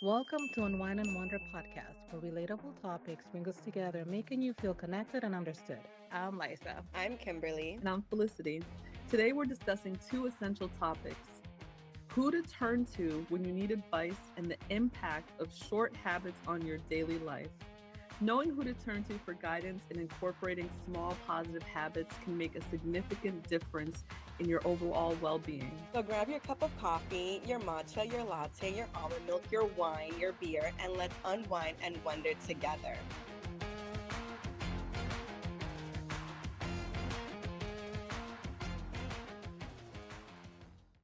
Welcome to Unwind and Wonder podcast, where relatable topics bring us together, making you feel connected and understood. I'm Liza. I'm Kimberly. And I'm Felicity. Today we're discussing two essential topics: who to turn to when you need advice and the impact of short habits on your daily life. Knowing who to turn to for guidance and incorporating small positive habits can make a significant difference in your overall well-being. So grab your cup of coffee, your matcha, your latte, your almond milk, your wine, your beer, and let's unwind and wonder together.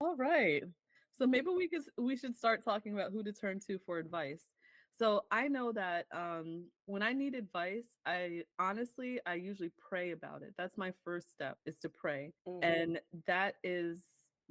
All right. So maybe we should start talking about who to turn to for advice. So I know that when I need advice, I usually pray about it. That's my first step, is to pray. Mm-hmm. And that is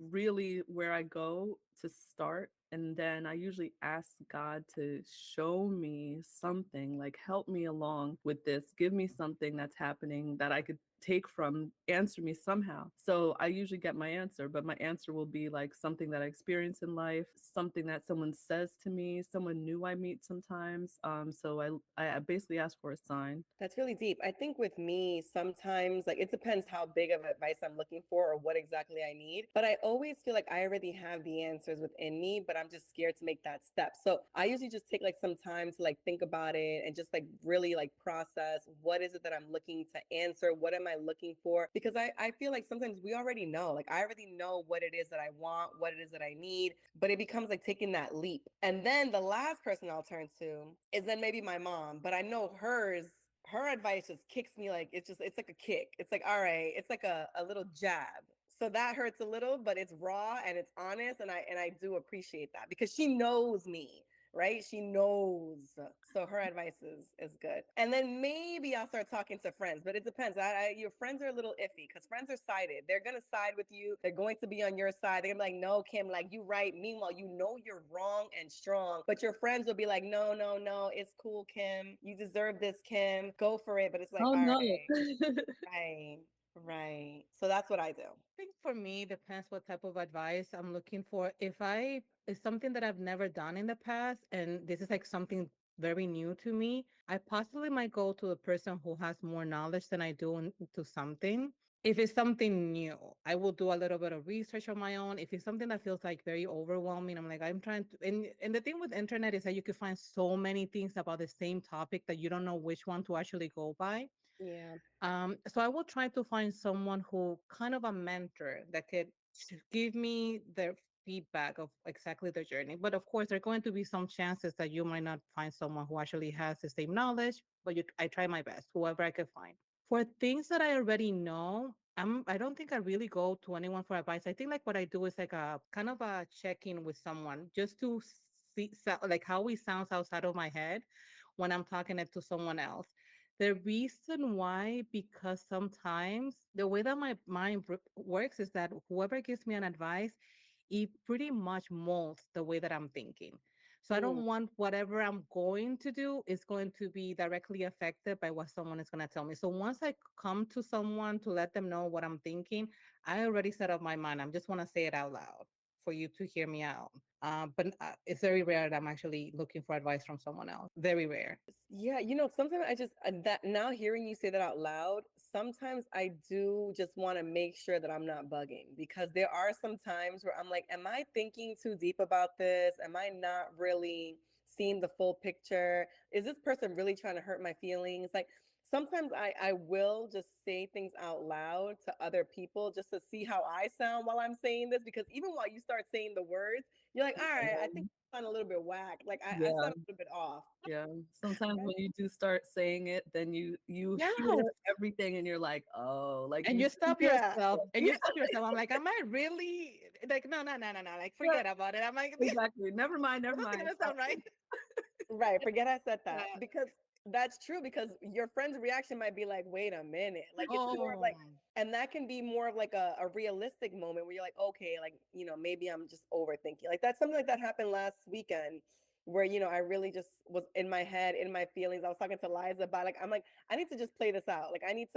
really where I go to start. And then I usually ask God to show me something, like help me along with this, give me something that's happening that I could take from, answer me somehow. So I usually get my answer, but my answer will be like something that I experience in life, something that someone says to me, someone new I meet sometimes. So I basically ask for a sign. That's really deep. I think with me, sometimes like it depends how big of advice I'm looking for or what exactly I need. But I always feel like I already have the answers within me, but I'm just scared to make that step. So I usually just take like some time to like think about it and just like really like process what is it that I'm looking to answer? What am I looking for? Because I feel like sometimes we already know, like I already know what it is that I want, what it is that I need, but it becomes like taking that leap. And then the last person I'll turn to is then maybe my mom, but I know her advice just kicks me, like it's like a kick. It's like, all right, it's like a little jab. So that hurts a little, but it's raw and it's honest. And I do appreciate that because she knows me, right? She knows. So her advice is good. And then maybe I'll start talking to friends, but it depends. Your friends are a little iffy because friends are sided. They're going to side with you. They're going to be on your side. They're going to be like, no, Kim, like you right. Meanwhile, you know you're wrong and strong, but your friends will be like, no, no, no, it's cool, Kim. You deserve this, Kim. Go for it. But it's like, Oh, all no. right, right. Right. So that's what I do. I think for me, depends what type of advice I'm looking for. If it's something that I've never done in the past, and this is like something very new to me, I possibly might go to a person who has more knowledge than I do into something. If it's something new, I will do a little bit of research on my own. If it's something that feels like very overwhelming, I'm like, I'm trying to, and the thing with internet is that you can find so many things about the same topic that you don't know which one to actually go by. Yeah. So I will try to find someone who kind of a mentor that could give me their feedback of exactly the journey. But of course, there are going to be some chances that you might not find someone who actually has the same knowledge, but I try my best, whoever I can find. For things that I already know, I don't think I really go to anyone for advice. I think like what I do is like a kind of a check-in with someone just to see like how it sounds outside of my head when I'm talking it to someone else. The reason why, because sometimes the way that my mind works is that whoever gives me an advice, it pretty much molds the way that I'm thinking. So I Mm. don't want whatever I'm going to do is going to be directly affected by what someone is going to tell me. So once I come to someone to let them know what I'm thinking, I already set up my mind. I just want to say it out loud for you to hear me out. But it's very rare that I'm actually looking for advice from someone else. Very rare. Yeah, sometimes I just that now hearing you say that out loud, sometimes I do just want to make sure that I'm not bugging because there are some times where I'm like, am I thinking too deep about this? Am I not really seeing the full picture? Is this person really trying to hurt my feelings? Like sometimes I will just say things out loud to other people just to see how I sound while I'm saying this because even while you start saying the words, you're like, all right, I think I sound a little bit whack. Like I Yeah. sound a little bit off. Yeah. Sometimes when you do start saying it, then you Yes. hear everything and you're like, oh, like And you you stop Yeah. yourself and yeah, you stop yourself. I'm like, am I really like, no, no, no, no, no. Like, yeah, forget about it. I'm like, this exactly. Never mind, never is not mind. gonna sound right. Right. Forget I said Yeah. that because that's true because your friend's reaction might be like, wait a minute. Like it's more of Oh, like, and that can be more of like a realistic moment where you're like, okay, like, maybe I'm just overthinking. Like that's something like that happened last weekend where, I really just was in my head, in my feelings. I was talking to Liza about like, I'm like, I need to just play this out. Like I need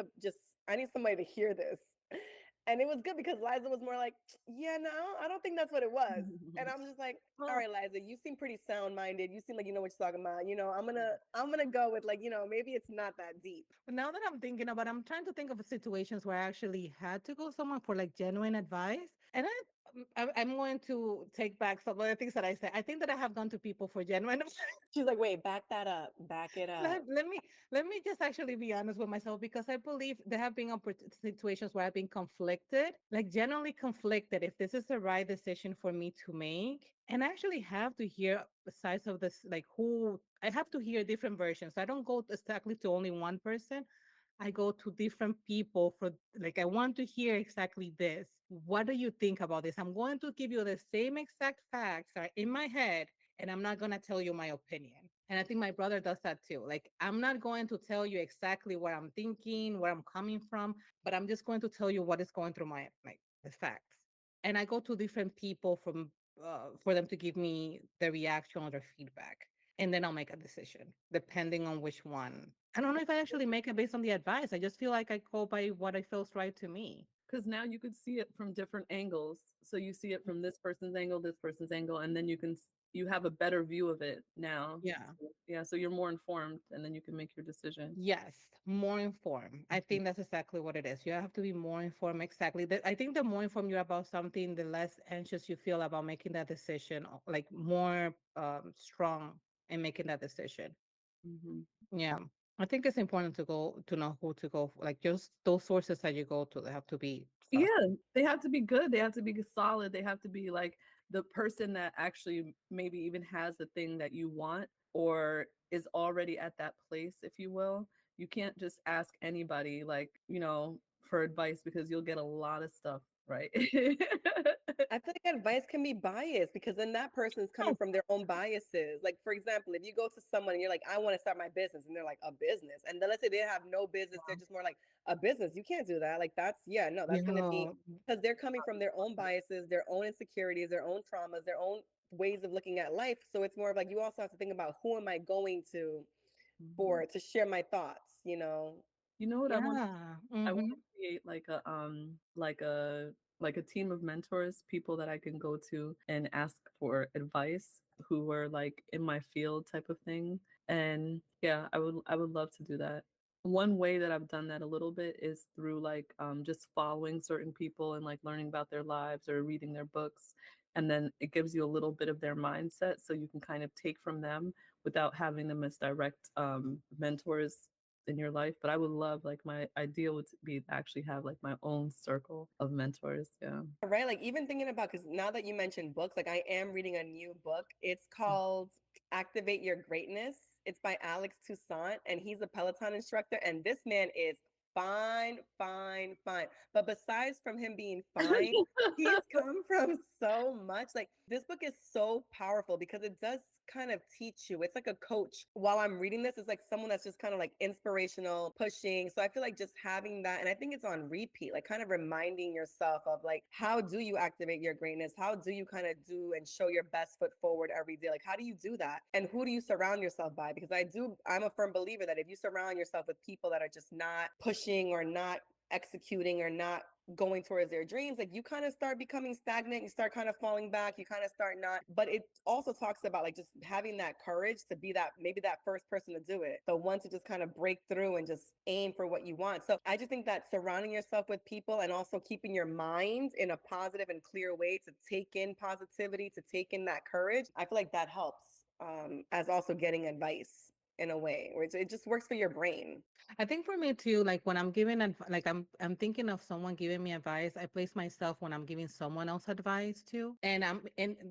somebody to hear this. And it was good because Liza was more like, yeah, no, I don't think that's what it was. And I'm just like, all Well, right, Liza, you seem pretty sound minded. You seem like you know what you're talking about. I'm gonna go with like, maybe it's not that deep. but now that I'm thinking about, I'm trying to think of situations where I actually had to go someone for like genuine advice, and I'm going to take back some of the things that I said. I think that I have gone to people for genuine advice. She's like, wait, back that up. Back it up. Let me just actually be honest with myself, because I believe there have been situations where I've been conflicted, like genuinely conflicted, if this is the right decision for me to make. And I actually have to hear sides of this, like who I have to hear different versions. I don't go exactly to only one person. I go to different people for, like, I want to hear exactly this. What do you think about this? I'm going to give you the same exact facts are in my head, and I'm not going to tell you my opinion. And I think my brother does that too. Like, I'm not going to tell you exactly what I'm thinking, where I'm coming from, but I'm just going to tell you what is going through my, like, the facts. And I go to different people for them to give me their reaction or their feedback, and then I'll make a decision depending on which one. I don't know if I actually make it based on the advice. I just feel like I go by what I feels right to me. Because now you could see it from different angles. So you see it from this person's angle, and then you have a better view of it now. Yeah. So, yeah, so you're more informed, and then you can make your decision. Yes, more informed. I Mhm. think that's exactly what it is. You have to be more informed. Exactly. I think the more informed you're about something, the less anxious you feel about making that decision, like more strong in making that decision. Mhm. Yeah. I think it's important to know who to go for. Like just those sources that you go to, they have to be trust. Yeah, they have to be good. They have to be solid. They have to be like the person that actually maybe even has the thing that you want or is already at that place, if you will. You can't just ask anybody, like, for advice because you'll get a lot of stuff, right? I feel like advice can be biased because then that person's coming Oh, from their own biases. Like, for example, if you go to someone and you're like, I want to start my business, and they're like, a business. And then let's say they have no business, they're just more like, a business. You can't do that. Like, yeah, no, you that's going to be know, because they're coming from their own biases, their own insecurities, their own traumas, their own ways of looking at life. So it's more of like, you also have to think about who am I going to Mhm. to share my thoughts. You know what yeah. I want Hmm. to create like a team of mentors, people that I can go to and ask for advice who are like in my field type of thing. And yeah, I would love to do that. One way that I've done that a little bit is through like just following certain people and like learning about their lives or reading their books. And then it gives you a little bit of their mindset so you can kind of take from them without having them as direct mentors in your life. But I would love, like, my ideal would be to actually have like my own circle of mentors. Yeah. Right. Like even thinking about, because now that you mentioned books, like I am reading a new book. It's called Activate Your Greatness. It's by Alex Toussaint, and he's a Peloton instructor. And this man is fine, fine, fine. But besides from him being fine, he's come from so much. Like this book is so powerful because it does kind of teach you. It's like a coach. While I'm reading this, it's like someone that's just kind of like inspirational, pushing. So I feel like just having that, and I think it's on repeat, like kind of reminding yourself of like, how do you activate your greatness? How do you kind of do and show your best foot forward every day? Like, how do you do that? And who do you surround yourself by? Because I'm a firm believer that if you surround yourself with people that are just not pushing or not executing or not going towards their dreams, like you kind of start becoming stagnant, you start kind of falling back, you kind of start not. But it also talks about like just having that courage to be that, maybe that first person to do it, the one to just kind of break through and just aim for what you want. So I just think that surrounding yourself with people and also keeping your mind in a positive and clear way to take in positivity, to take in that courage, I feel like that helps, as also getting advice in a way where it just works for your brain. I think for me too, like when I'm giving like I'm thinking of someone giving me advice, I place myself when I'm giving someone else advice too. And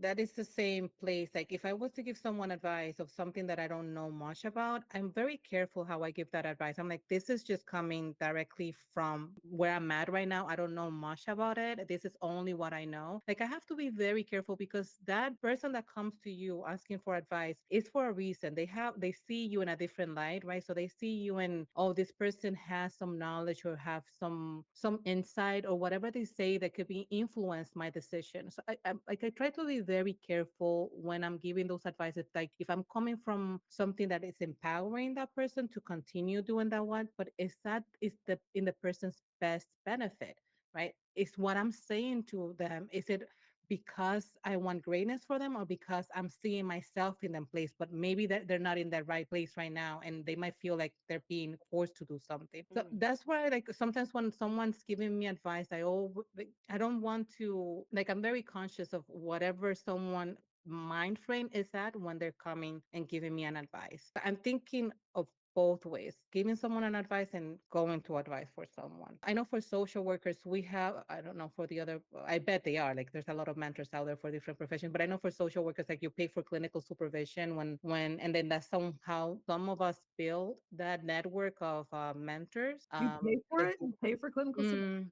that is the same place. Like if I was to give someone advice of something that I don't know much about, I'm very careful how I give that advice. I'm like, this is just coming directly from where I'm at right now. I don't know much about it. This is only what I know. Like I have to be very careful because that person that comes to you asking for advice is for a reason. They see you in a different light, right? So they see you in, oh, this person has some knowledge or have some insight or whatever they say that could be influenced my decision. So I try to be very careful when I'm giving those advices. Like if I'm coming from something that is empowering that person to continue doing that one, but is that is the in the person's best benefit? right? Is what I'm saying to them, is it because I want greatness for them or because I'm seeing myself in them place, but maybe that they're not in that right place right now and they might feel like they're being forced to do something. So Mm. that's why like sometimes when someone's giving me advice, I don't want to like I'm very conscious of whatever someone mind frame is that when they're coming and giving me an advice. I'm thinking of both ways, giving someone an advice and going to advice for someone. I know for social workers, we have, I don't know for the other, I bet they are like, there's a lot of mentors out there for different professions, but I know for social workers, like you pay for clinical supervision and then that somehow some of us build that network of mentors. You pay for Because it? You pay for clinical mm,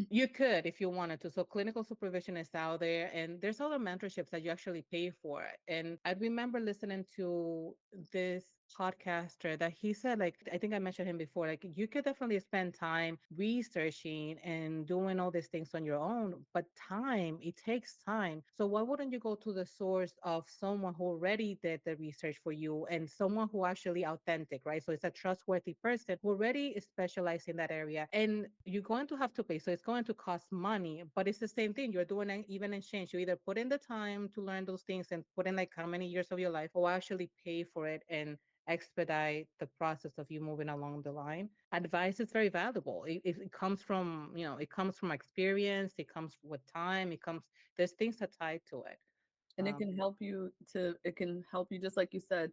you could if you wanted to. So clinical supervision is out there and there's other mentorships that you actually pay for. And I remember listening to this podcaster that he said, like, I think I mentioned him before, like you could definitely spend time researching and doing all these things on your own, but time, it takes time. So why wouldn't you go to the source of someone who already did the research for you and someone who actually authentic, right? So it's a trustworthy person who already is specialized in that area. And you're going to have to pay. So it's going to cost money, but it's the same thing. You're doing an even exchange. You either put in the time to learn those things and put in like how many years of your life or actually pay for it and expedite the process of you moving along the line. Advice is very valuable. It comes from, it comes from experience, it comes with time, there's things that tie to it. and Um, it can help you just like you said,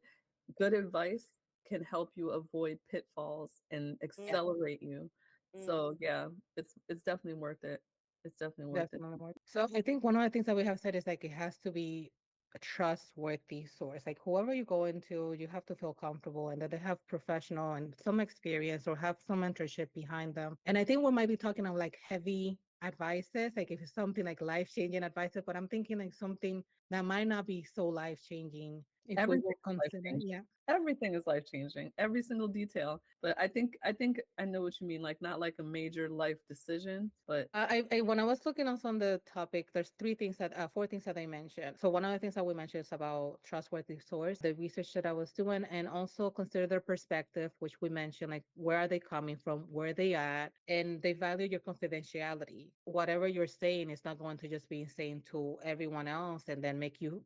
good advice can help you avoid pitfalls and yeah, Mm. accelerate you. Mm. So yeah, it's definitely worth it. It's definitely worth it. definitely more. So I think one of the things that we have said is like it has to be a trustworthy source. Like whoever you go into, you have to feel comfortable and that they have professional and some experience or have some mentorship behind them. And I think we might be talking of like heavy advices, like if it's something like life changing advices, but I'm thinking like something that might not be so life changing if we Everything will is life consider, changing. yeah. Everything is life changing. Every single detail. But I think I know what you mean. Like not like a major life decision, but When I was looking also on the topic, there's four things that I mentioned. So one of the things that we mentioned is about trustworthy source, the research that I was doing, and also consider their perspective, which we mentioned, like where are they coming from, where they at, and they value your confidentiality. Whatever you're saying is not going to just be saying to everyone else and then make you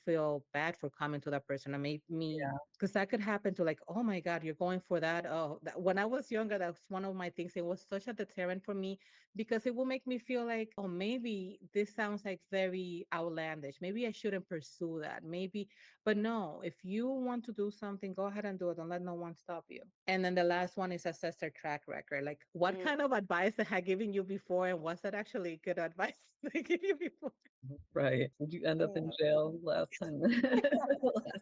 feel bad for coming to that person and make me yeah, because that could happen to like, oh my God, you're going for that. Oh, when I was younger, that was one of my things. It was such a deterrent for me because it will make me feel like, oh, maybe this sounds like very outlandish. Maybe I shouldn't pursue that. Maybe, but no, if you want to do something, go ahead and do it. Don't let no one stop you. And then the last one is assess their track record. Like, what Mm. kind of advice they had given you before, and was that actually good advice they give you before? right. Did you end up in Mm. jail last time? Last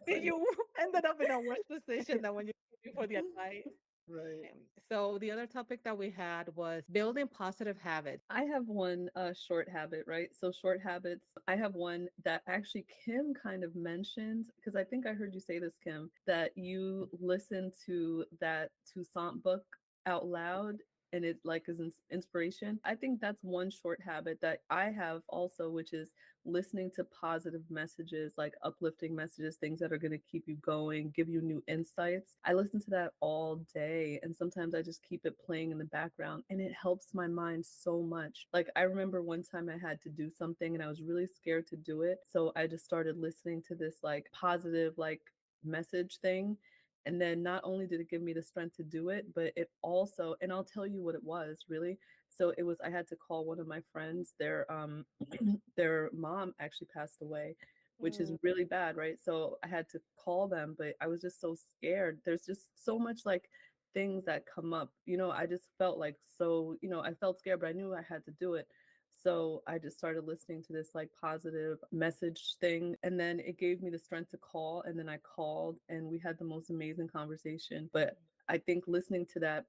Did time. you ended up in a worse position than when you were looking for the advice? Right. So the other topic that we had was building positive habits. I have one short habit, right? So short habits. I have one that actually Kim kind of mentioned because I think I heard you say this, Kim, that you listen to that Toussaint book out loud and it like is inspiration. I think that's one short habit that I have also, which is listening to positive messages, like uplifting messages, things that are going to keep you going, give you new insights. I listen to that all day. And sometimes I just keep it playing in the background and it helps my mind so much. Like, I remember one time I had to do something and I was really scared to do it. So I just started listening to this like positive, like, message thing. And then not only did it give me the strength to do it, but it also, and I'll tell you what it was really. So it was, I had to call one of my friends. Their mom actually passed away, which is Mm. really bad, right? So I had to call them, but I was just so scared. There's just so much like things that come up. I just felt like so, I felt scared, but I knew I had to do it. So I just started listening to this like positive message thing. And then it gave me the strength to call. And then I called and we had the most amazing conversation. But I think listening to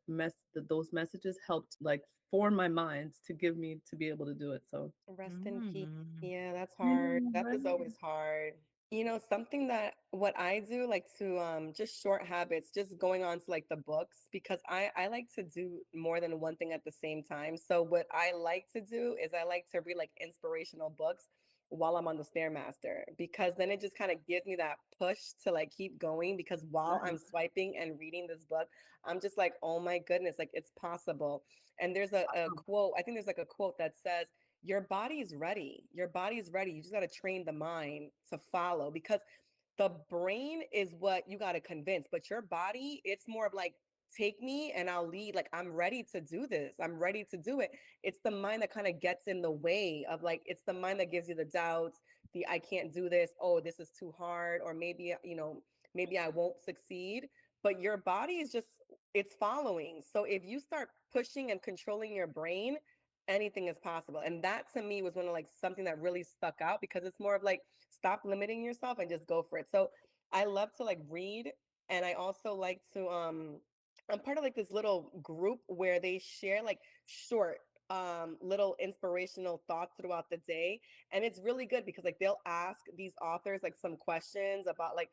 those messages helped like form my mind to give me to be able to do it. So Rest in peace. Mm. Yeah, that's I hard. know, That is right? always hard. Something that what I do like to just short habits, just going on to like the books because I like to do more than one thing at the same time. So what I like to do is I like to read like inspirational books while I'm on the Stairmaster, because then it just kind of gives me that push to like keep going, because while I'm Nice. swiping and reading this book, I'm just like, oh my goodness, like it's possible. And there's a quote, I think there's like a quote that says, your body's ready. Your body's ready. You just got to train the mind to follow, because the brain is what you got to convince, but your body, it's more of like, take me and I'll lead. Like, I'm ready to do this. I'm ready to do it. It's the mind that kind of gets in the way of like, it's the mind that gives you the doubts, the I can't do this. Oh, this is too hard. Or maybe, maybe I won't succeed. But your body is just, it's following. So if you start pushing and controlling your brain, anything is possible. And that to me was one of like something that really stuck out, because it's more of like, stop limiting yourself and just go for it. So I love to like read, and I also like to I'm part of like this little group where they share like short little inspirational thoughts throughout the day, and it's really good because like they'll ask these authors like some questions about like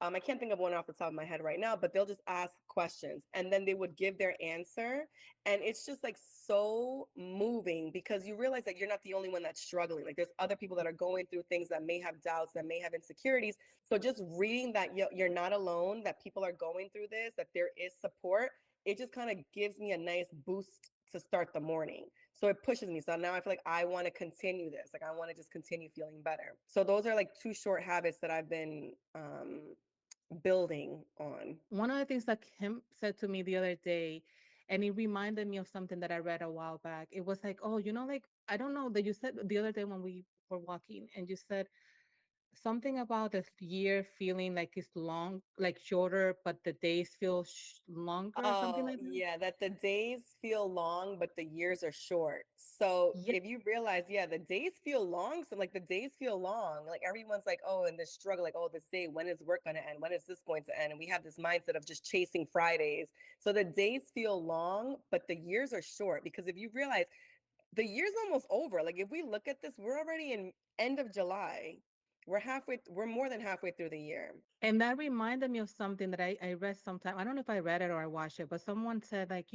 I can't think of one off the top of my head right now, but they'll just ask questions and then they would give their answer. And it's just like so moving, because you realize that you're not the only one that's struggling. Like there's other people that are going through things, that may have doubts, that may have insecurities. So just reading that you're not alone, that people are going through this, that there is support, it just kind of gives me a nice boost to start the morning. So it pushes me. So now I feel like I want to continue this. Like I want to just continue feeling better. So those are like two short habits that I've been building on. One of the things that Kim said to me the other day, and it reminded me of something that I read a while back. It was like, oh, like, I don't know, that you said the other day when we were walking, and you said something about the year feeling like it's long, like shorter, but the days feel longer, or something Oh, like that. yeah, that the days feel long, but the years are short. So Yeah. if you realize, yeah, the days feel long. So like the days feel long. Like everyone's like, oh, and this struggle, like, oh, this day, when is work going to end? When is this going to end? And we have this mindset of just chasing Fridays. So the days feel long, but the years are short, because if you realize the year's almost over, like if we look at this, we're already in end of July. We're more than halfway through the year. And that reminded me of something that I read sometime. I don't know if I read it or I watched it, but someone said, like,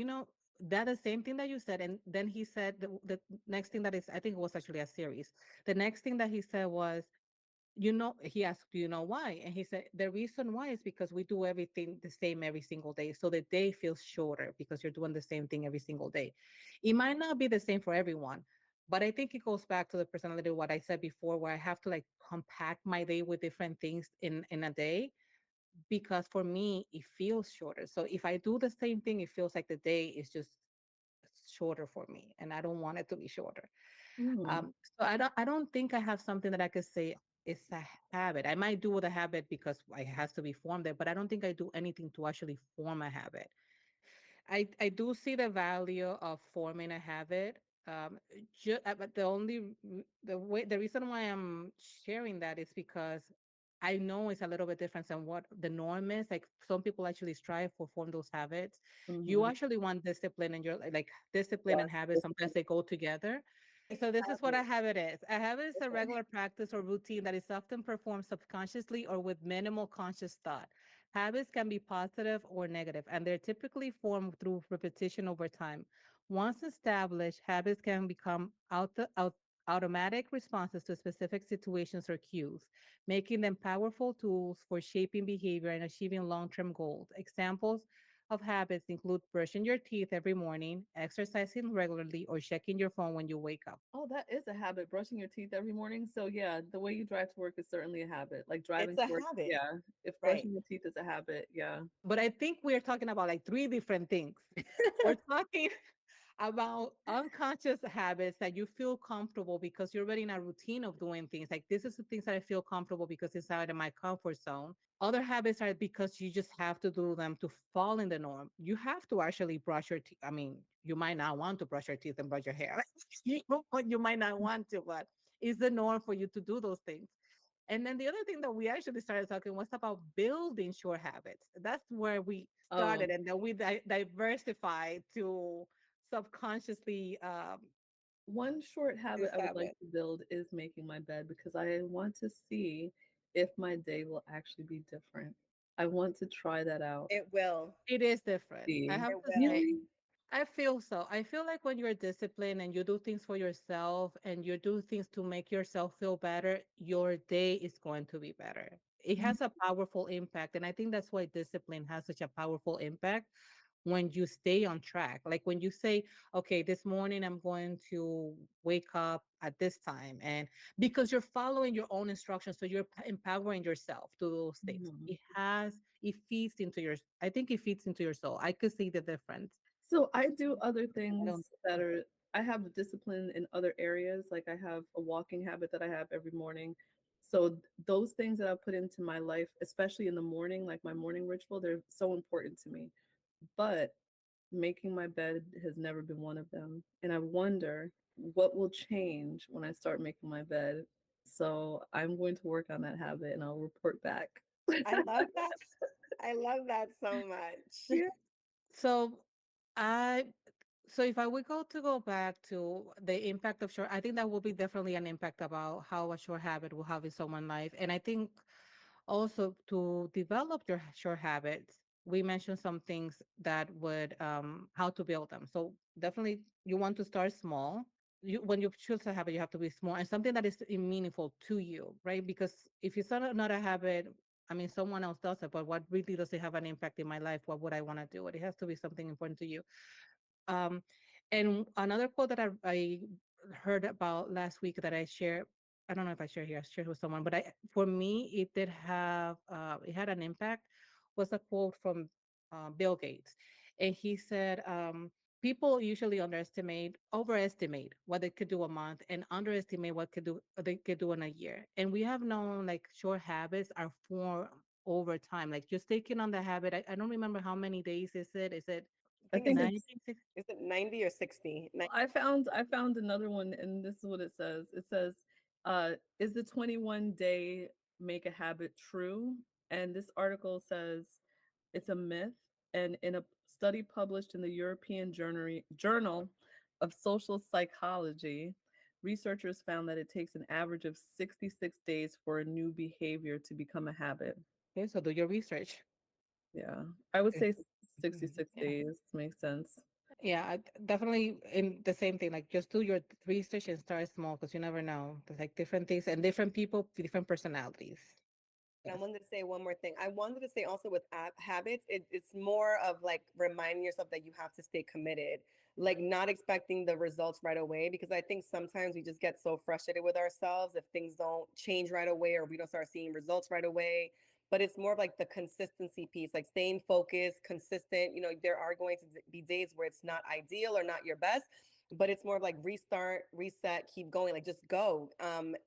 that the same thing that you said. And then he said the next thing that is, I think it was actually a series. The next thing that he said was, he asked, do you know why? And he said, the reason why is because we do everything the same every single day. So the day feels shorter because you're doing the same thing every single day. It might not be the same for everyone, but I think it goes back to the personality, what I said before, where I have to like compact my day with different things in a day, because for me, it feels shorter. So if I do the same thing, it feels like the day is just shorter for me, and I don't want it to be shorter. Mm. So I don't think I have something that I could say it's a habit. I might do the habit because it has to be formed there, but I don't think I do anything to actually form a habit. I do see the value of forming a habit. But the reason why I'm sharing that is because I know it's a little bit different than what the norm is. Like some people actually strive for form those habits. You Mhm. actually want discipline, and you're like discipline and Yes. habits. Sometimes they go together. So this is what a Exactly. habit is. A habit is a regular practice or routine that is often performed subconsciously or with minimal conscious thought. Habits can be positive or negative, and they're typically formed through repetition over time. Once established, habits can become automatic responses to specific situations or cues, making them powerful tools for shaping behavior and achieving long term goals. Examples of habits include brushing your teeth every morning, exercising regularly, or checking your phone when you wake up. Oh, that is a habit, brushing your teeth every morning. So yeah, the way you drive to work is certainly a habit. Like It's driving a to work, habit, yeah. If right? brushing your teeth is a habit, yeah. But I think we're talking about like three different things. We're talking about unconscious habits that you feel comfortable because you're already in a routine of doing things. Like this is the things that I feel comfortable because it's out of my comfort zone. Other habits are because you just have to do them to fall in the norm. You have to actually brush your teeth. I mean, you might not want to brush your teeth and brush your hair. You might not want to, but it's the norm for you to do those things. And then the other thing that we actually started talking was about building short habits. That's where we Oh, started, and then we diversified to subconsciously one short habit this I would like habit. to build is making my bed because I want to see if my day will actually be different. I want to try that out. It will. It is different. I See. have It to will. say, Really? I feel so. I feel like when you're disciplined and you do things for yourself and you do things to make yourself feel better, your day is going to be better. It Mhm. has a powerful impact. And I think that's why discipline has such a powerful impact when you stay on track. Like when you say, okay, this morning I'm going to wake up at this time. And because you're following your own instructions, so you're empowering yourself to do those things. Mhm. It feeds into your, I think it feeds into your soul. I could see the difference. So I do other I don't. things that are, I have discipline in other areas. Like I have a walking habit that I have every morning. So those things that I put into my life, especially in the morning, like my morning ritual, they're so important to me. But making my bed has never been one of them. And I wonder what will change when I start making my bed. So I'm going to work on that habit and I'll report back. I love that. I love that so much. Yeah. So I so if I would go back to the impact of short, I think that will be definitely an impact about how a short habit will have in someone's life. And I think also to develop your short habits, we mentioned some things that would how to build them. So definitely you want to start small. When you choose a habit, you have to be small and something that is meaningful to you, right? Because if it's not a habit, I mean, someone else does it, but what really does it have an impact in my life? What would I want to do? It has to be something important to you. um, and another quote that I heard about last week that I share, I don't know if I share here, I shared with someone, but for me, it did have, it had an impact, was a quote from Bill Gates. And he said, people usually overestimate what they could do a month and underestimate they could do in a year. And we have known like short habits are formed over time. Like just taking on the habit, I don't remember how many days is it? Is it I I think think it's 90? it's is it 90 or 60? I found another one, and this is what it says. It says, is the 21-day make a habit true? And this article says it's a myth. And in a study published in the European Journal of Social Psychology, researchers found that it takes an average of 66 days for a new behavior to become a habit. Okay, so do your research. Yeah, I would Okay. say Mhm. 66 Yeah. days makes sense. Yeah, definitely in the same thing. Like just do your research and start small because you never know. There's like different things and different people, different personalities. And I Yes. wanted to say one more thing. I wanted to say also with habits, it's more of like reminding yourself that you have to stay committed, like not expecting the results right away. Because I think sometimes we just get so frustrated with ourselves if things don't change right away or we don't start seeing results right away. But it's more of like the consistency piece, like staying focused, consistent. There are going to be days where it's not ideal or not your best, but it's more of like restart, reset, keep going, like just go.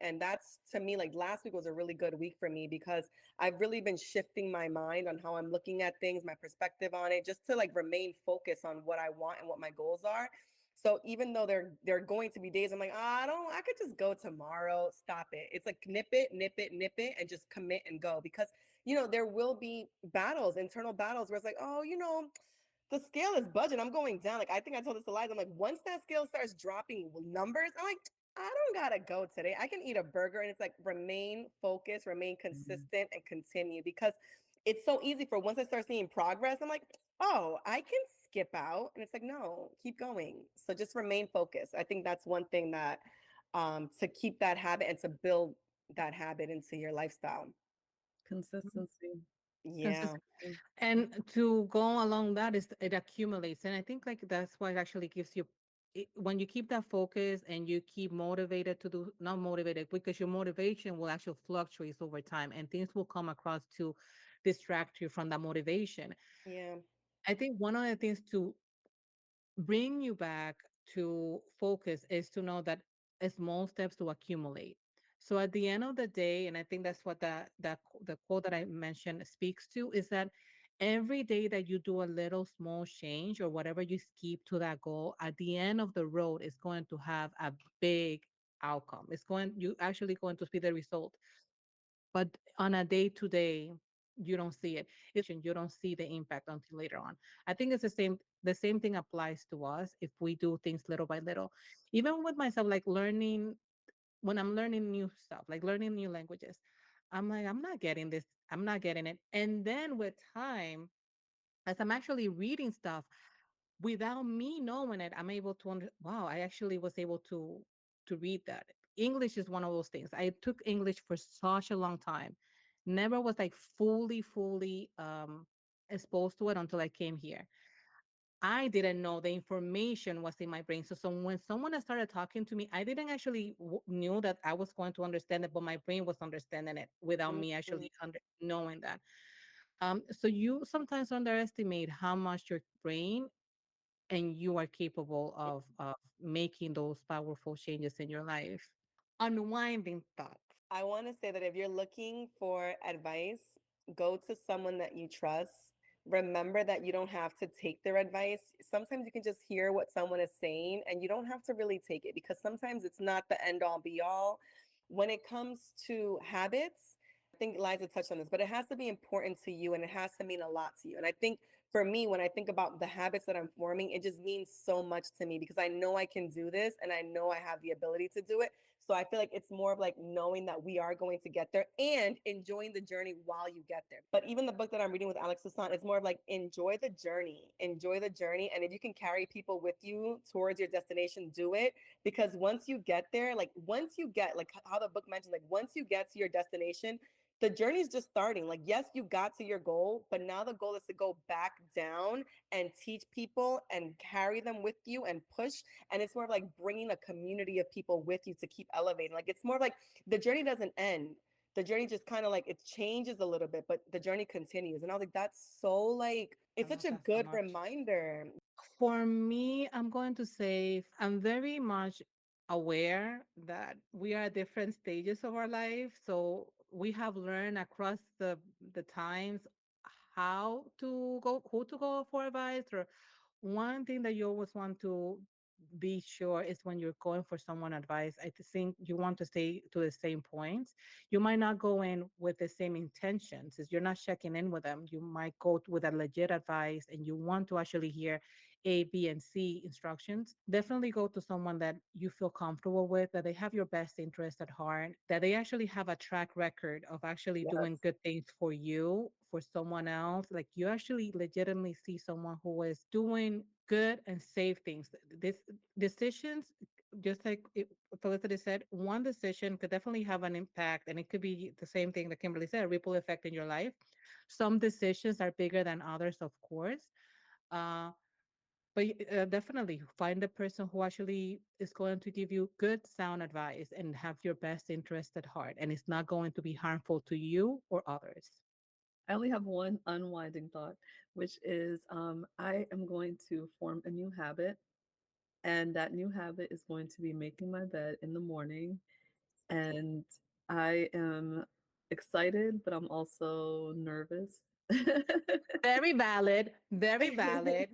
And that's to me, like last week was a really good week for me because I've really been shifting my mind on how I'm looking at things, my perspective on it, just to like remain focused on what I want and what my goals are. So even though there are going to be days I'm like, I could just go tomorrow. Stop it. It's like nip it, nip it, nip it, and just commit and go. Because there will be battles, internal battles where it's like, the scale is budging. I'm going down. Like I think I told this to Liza. I'm like, once that scale starts dropping numbers, I'm like, I don't gotta go today. I can eat a burger, and it's like remain focused, remain Mhm. consistent, and continue because it's so easy for once I start seeing progress, I'm like, oh, I can skip out, and it's like, no, keep going. So just remain focused. I think that's one thing that to keep that habit and to build that habit into your lifestyle. Consistency. Yeah, Consistent. And to go along that is it accumulates. And I think like that's what actually gives you when you keep that focus and you keep motivated to do not motivated because your motivation will actually fluctuate over time and things will come across to distract you from that motivation. yeah, I think one of the things to bring you back to focus is to know that small steps to accumulate. So at the end of the day, and I think that's what the quote that I mentioned speaks to, is that every day that you do a little small change or whatever you keep to that goal, at the end of the road is going to have a big outcome. You actually going to see the result. But on a day to day, you don't see it. You don't see the impact until later on. I think it's the same thing applies to us if we do things little by little. Even with myself, like learning when I'm learning new stuff, like learning new languages, I'm like, I'm not getting this, I'm not getting it. And then with time, as I'm actually reading stuff, without me knowing it, I'm able to wow, I actually was able to read that. English is one of those things. I took English for such a long time. Never was like fully exposed to it until I came here. I didn't know the information was in my brain. So when someone started talking to me, I didn't actually knew that I was going to understand it, but my brain was understanding it without me Mhm. actually knowing that. So you sometimes underestimate how much your brain and you are capable of making those powerful changes in your life. Unwinding thoughts. I want to say that if you're looking for advice, go to someone that you trust. Remember that you don't have to take their advice. Sometimes you can just hear what someone is saying and you don't have to really take it because sometimes it's not the end all be all. When it comes to habits, I think Liza touched on this, but it has to be important to you and it has to mean a lot to you. And I think for me, when I think about the habits that I'm forming, it just means so much to me because I know I can do this and I know I have the ability to do it. So I feel like it's more of like knowing that we are going to get there and enjoying the journey while you get there. But even the book that I'm reading with Alex Toussaint, it's more of like enjoy the journey, enjoy the journey. And if you can carry people with you towards your destination, do it. Because once you get there, like once you get, like how the book mentions, like once you get to your destination, the journey is just starting. Like, yes, you got to your goal, but now the goal is to go back down and teach people and carry them with you and push. And it's more of like bringing a community of people with you to keep elevating. Like it's more of like the journey doesn't end. The journey just kind of like it changes a little bit, but the journey continues. And I was like, that's so like I it's such love a that so good much. reminder. For me, I'm going to say I'm very much aware that we are at different stages of our life. So we have learned across the times how to go, who to go for advice, or one thing that you always want to be sure is when you're going for someone advice, think you want to stay to the same points. You might not go in with the same intentions. If you're not checking in with them, you might go with a legit advice and you want to actually hear A, B, and C instructions. Definitely go to someone that you feel comfortable with, that they have your best interest at heart, that they actually have a track record of actually Yes. doing good things for you, for someone else. Like you actually legitimately see someone who is doing good and safe things. This decisions, just like Felicity said, one decision could definitely have an impact, and it could be the same thing that Kimberly said, a ripple effect in your life. Some decisions are bigger than others, of course. Uh, but definitely find the person who actually is going to give you good, sound advice and have your best interest at heart, and it's not going to be harmful to you or others. I only have one unwinding thought, which is I am going to form a new habit. And that new habit is going to be making my bed in the morning. And I am excited, but I'm also nervous. Very valid. Very valid.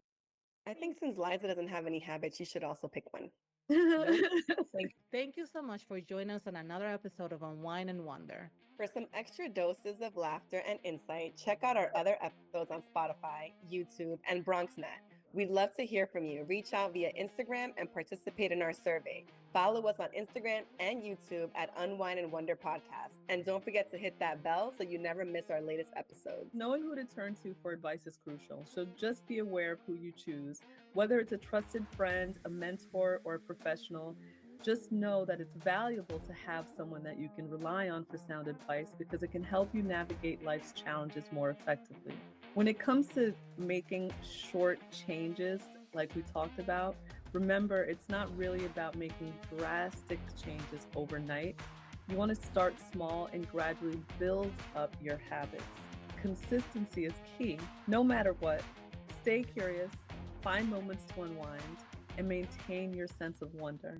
I think since Liza doesn't have any habits, you should also pick one. Nope. Thank you so much for joining us on another episode of Unwind and Wonder. For some extra doses of laughter and insight, check out our other episodes on Spotify, YouTube, and BronxNet. We'd love to hear from you. Reach out via Instagram and participate in our survey. Follow us on Instagram and YouTube at Unwind and Wonder Podcast. And don't forget to hit that bell so you never miss our latest episodes. Knowing who to turn to for advice is crucial, so just be aware of who you choose. Whether it's a trusted friend, a mentor, or a professional, just know that it's valuable to have someone that you can rely on for sound advice because it can help you navigate life's challenges more effectively. When it comes to making short changes, like we talked about, remember it's not really about making drastic changes overnight. You want to start small and gradually build up your habits. Consistency is key. No matter what, stay curious, find moments to unwind, and maintain your sense of wonder.